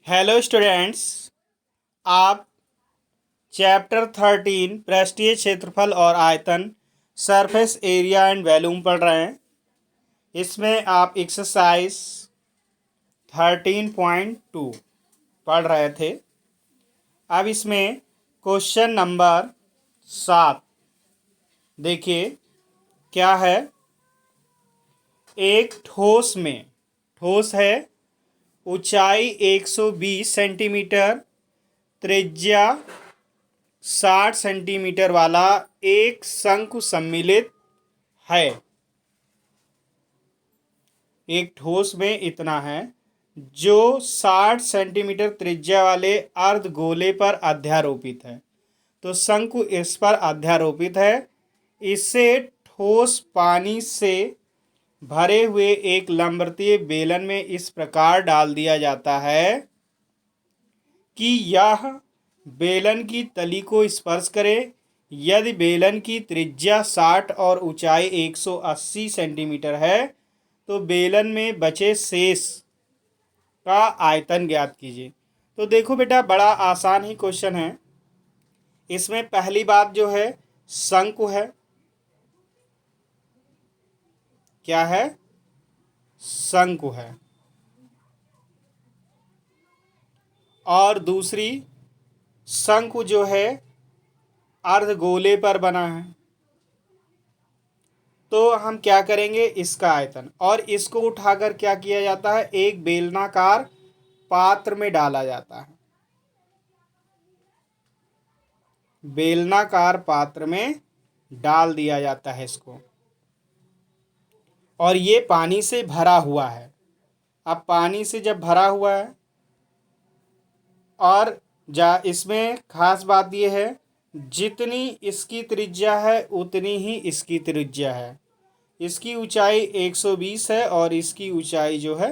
Hello students. आप chapter 13 पृष्ठीय क्षेत्रफल और आयतन सरफेस एरिया एंड वॉल्यूम पढ़ रहे हैं। इसमें आप एक्सरसाइज 13.2 पढ़ रहे थे। अब इसमें क्वेश्चन नंबर 7 देखिए क्या है। एक ठोस है, ऊंचाई 120 सेंटीमीटर, त्रिज्या 60 सेंटीमीटर वाला एक शंकु सम्मिलित है। एक ठोस में इतना है जो 60 सेंटीमीटर त्रिज्या वाले अर्धगोले पर अध्यारोपित है। तो शंकु इस पर अध्यारोपित है। इसे ठोस पानी से भरे हुए एक लंबवृत्तीय बेलन में इस प्रकार डाल दिया जाता है कि यह बेलन की तली को स्पर्श करे। यदि बेलन की त्रिज्या 60 और ऊंचाई 180 सेंटीमीटर है तो बेलन में बचे शेष का आयतन ज्ञात कीजिए। तो देखो बेटा, बड़ा आसान ही क्वेश्चन है। इसमें पहली बात जो है, शंकु है। क्या है? शंकु है। और दूसरी, शंकु जो है अर्धगोले पर बना है। तो हम क्या करेंगे, इसका आयतन, और इसको उठाकर क्या किया जाता है, एक बेलनाकार पात्र में डाला जाता है। बेलनाकार पात्र में डाल दिया जाता है इसको, और ये पानी से भरा हुआ है। अब पानी से जब भरा हुआ है, और इसमें खास बात यह है, जितनी इसकी त्रिज्या है उतनी ही इसकी त्रिज्या है। इसकी ऊंचाई 120 है और इसकी ऊंचाई जो है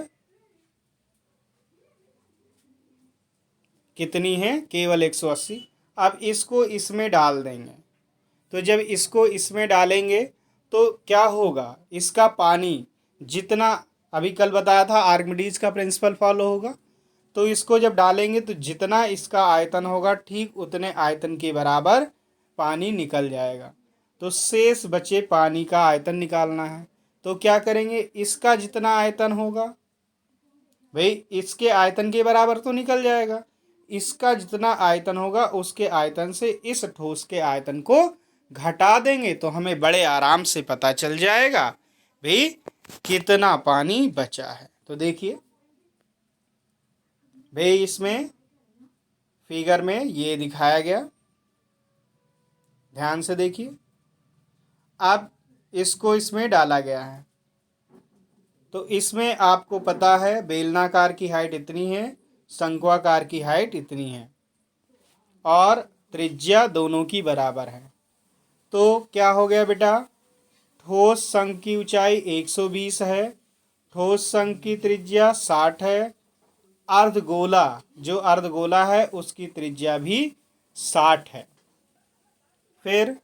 कितनी है, केवल 180। अब इसको इसमें डाल देंगे। तो जब इसको इसमें डालेंगे तो क्या होगा, इसका पानी जितना, अभी कल बताया था आर्किमिडीज का प्रिंसिपल फॉलो होगा। तो इसको जब डालेंगे तो जितना इसका आयतन होगा ठीक उतने आयतन के बराबर पानी निकल जाएगा। तो शेष बचे पानी का आयतन निकालना है। तो क्या करेंगे, इसका जितना आयतन होगा भाई इसके आयतन के बराबर तो निकल जाएगा। इसका जितना आयतन होगा उसके आयतन से इस ठोस के आयतन को घटा देंगे तो हमें बड़े आराम से पता चल जाएगा भाई कितना पानी बचा है। तो देखिए भाई, इसमें फिगर में ये दिखाया गया, ध्यान से देखिए। अब इसको इसमें डाला गया है। तो इसमें आपको पता है बेलनाकार की हाइट इतनी है, शंक्वाकार की हाइट इतनी है, और त्रिज्या दोनों की बराबर है। तो क्या हो गया बेटा, ठोस शंख की ऊंचाई 120 है, ठोस शंख की त्रिज्या 60 है, अर्धगोला जो अर्धगोला है उसकी त्रिज्या भी 60 है। फिर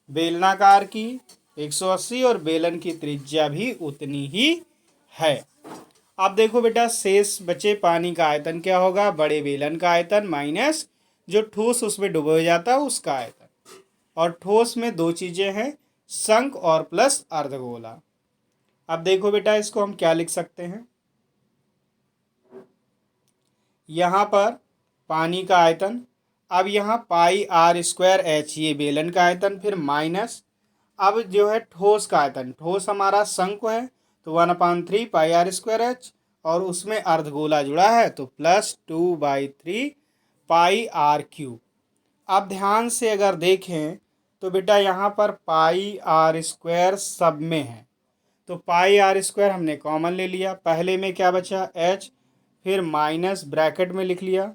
बेलनाकार की 180 और बेलन की त्रिज्या भी उतनी ही है। अब देखो बेटा, शेष बचे पानी का आयतन क्या होगा, बड़े बेलन का आयतन माइनस जो ठोस उसमें डुबो जाता है उसका आयतन। और ठोस में दो चीजें हैं, शंख और प्लस अर्धगोला। अब देखो बेटा, इसको हम क्या लिख सकते हैं, यहाँ पर पानी का आयतन, अब यहाँ पाई आर स्क्वायर एच ये बेलन का आयतन, फिर माइनस, अब जो है ठोस का आयतन, ठोस हमारा शंकु है तो 1/3 पाई आर स्क्वायर एच, और उसमें अर्धगोला जुड़ा है तो +2/3 पाई आर क्यूब। अब ध्यान से अगर देखें तो बेटा यहाँ पर पाई आर स्क्वायर सब में है, तो पाई आर स्क्वायर हमने कॉमन ले लिया, पहले में क्या बचा एच, फिर माइनस ब्रैकेट में लिख लिया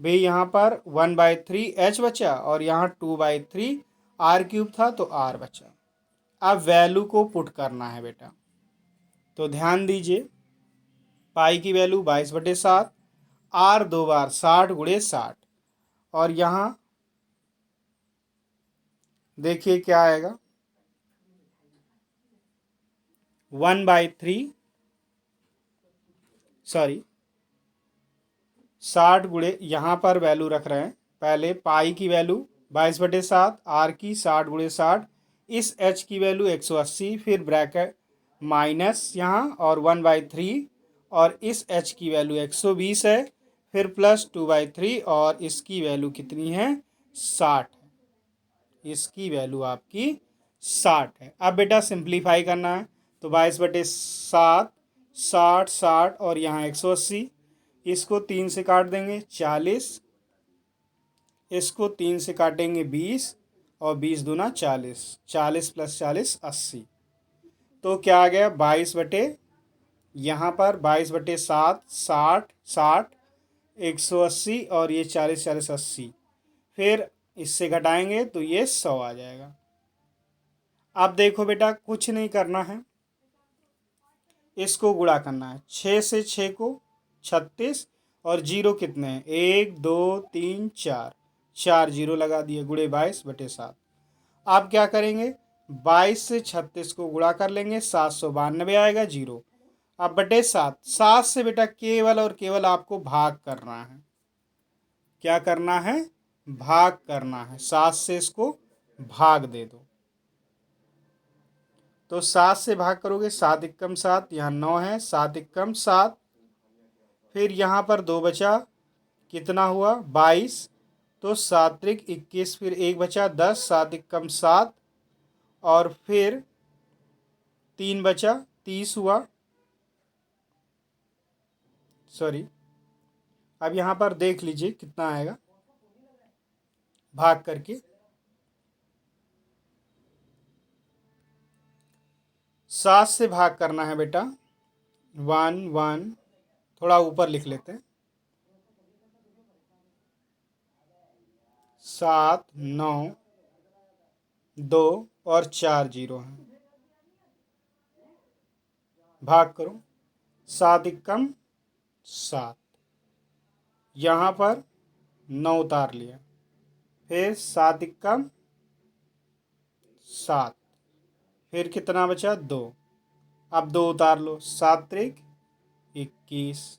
भाई, यहाँ पर 1/3 एच बचा और यहाँ 2/3 आर क्यूब था तो आर बचा। अब वैल्यू को पुट करना है बेटा, तो ध्यान दीजिए, पाई की वैल्यू 22/7, आर 2 बार 60 × 60, और यहाँ देखिए क्या आएगा, 1/3, सॉरी 60 गुणे, यहाँ पर वैल्यू रख रहे हैं, पहले पाई की वैल्यू 22/7, आर की 60 गुणे 60, इस एच की वैल्यू 180, फिर ब्रैकेट माइनस यहाँ और 1/3, और इस एच की वैल्यू 120 है, फिर प्लस 2/3, और इसकी वैल्यू कितनी है 60 है, इसकी वैल्यू आपकी 60 है। अब बेटा सिंप्लीफाई करना है, तो 22/7, 60 60 और यहाँ 180, इसको 3 से काट देंगे 40, इसको 3 से काटेंगे 20, और 20 दूना 40, 40 + 40 80। तो क्या आ गया 22 यहाँ पर 22/7, 60 60, 180, और ये 40 40 80, फिर इससे घटाएंगे तो ये 100 आ जाएगा। अब देखो बेटा कुछ नहीं करना है, इसको गुणा करना है, 6 से 6 को 36, और जीरो कितने हैं 1 2 3 4, 4 जीरो लगा दिए, गुणे 22/7। आप क्या करेंगे 22 से 36 को गुणा कर लेंगे, 792 आएगा जीरो। अब बटे 7, 7 से बेटा केवल और केवल आपको भाग करना है, क्या करना है भाग करना है, 7 से इसको भाग दे दो। तो 7 से भाग करोगे 7 एकम 7, यहाँ 9 है, 7 एकम 7, फिर यहाँ पर 2 बचा, कितना हुआ 22, तो 7 त्रिक 21, फिर 1 बचा 10, 7 एकम 7, और फिर 3 बचा 30 हुआ, सॉरी, अब यहाँ पर देख लीजिए कितना आएगा भाग करके, 7 से भाग करना है बेटा 1 1, थोड़ा ऊपर लिख लेते हैं, 7 9 2 और 4 जीरो हैं, भाग करो, 7 एकम 7, यहाँ पर 9 उतार लिया, फिर 7 एकम 7, फिर कितना बचा 2, अब 2 उतार लो, 7 त्रिक 21,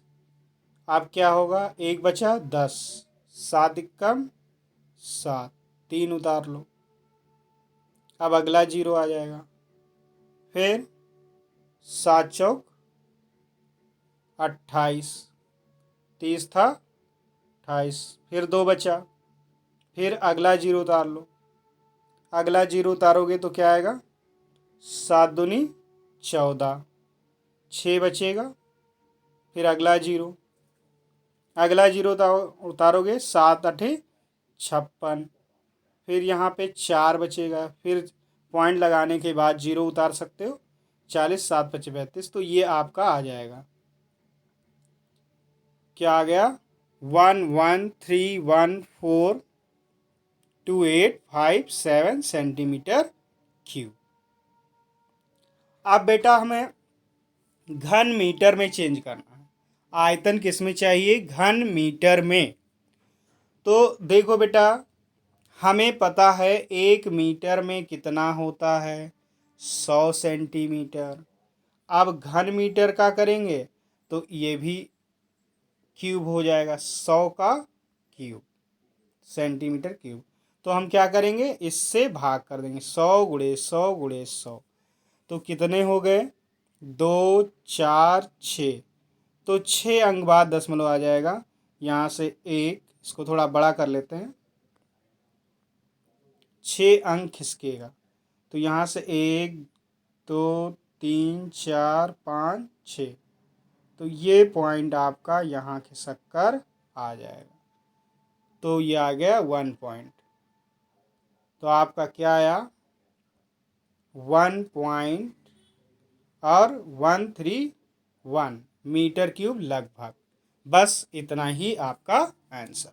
अब क्या होगा 1 बचा 10, 7 एकम 7, 3 उतार लो, अब अगला जीरो आ जाएगा, फिर 7 चौक 28, 30 था 28, फिर 2 बचा, फिर अगला जीरो उतार लो, अगला जीरो उतारोगे तो क्या आएगा 7 दूनी 14, 6 बचेगा, फिर अगला जीरो उतारोगे 7 8 56, फिर यहाँ पे 4 बचेगा, फिर पॉइंट लगाने के बाद जीरो उतार सकते हो, 40 7 5 35, तो ये आपका आ जाएगा, क्या आ गया 113142857 सेंटीमीटर क्यूब। अब बेटा हमें घन मीटर में चेंज करना है, आयतन किस में चाहिए घन मीटर में। तो देखो बेटा हमें पता है 1 मीटर में कितना होता है 100 सेंटीमीटर। अब घन मीटर का करेंगे तो ये भी क्यूब हो जाएगा, 100 का क्यूब सेंटीमीटर क्यूब। तो हम क्या करेंगे इससे भाग कर देंगे, 100 गुणे 100 गुणे 100, तो कितने हो गए 2 4 6, तो 6 अंक बाद दशमलव आ जाएगा, यहाँ से 1, इसको थोड़ा बड़ा कर लेते हैं, 6 अंक खिसकेगा, तो यहाँ से 1 2 3 4 5 6, तो ये पॉइंट आपका यहाँ खिसक कर आ जाएगा, तो ये आ गया 1 पॉइंट। तो आपका क्या आया 1 पॉइंट और 131 मीटर क्यूब लगभग। बस इतना ही आपका आंसर।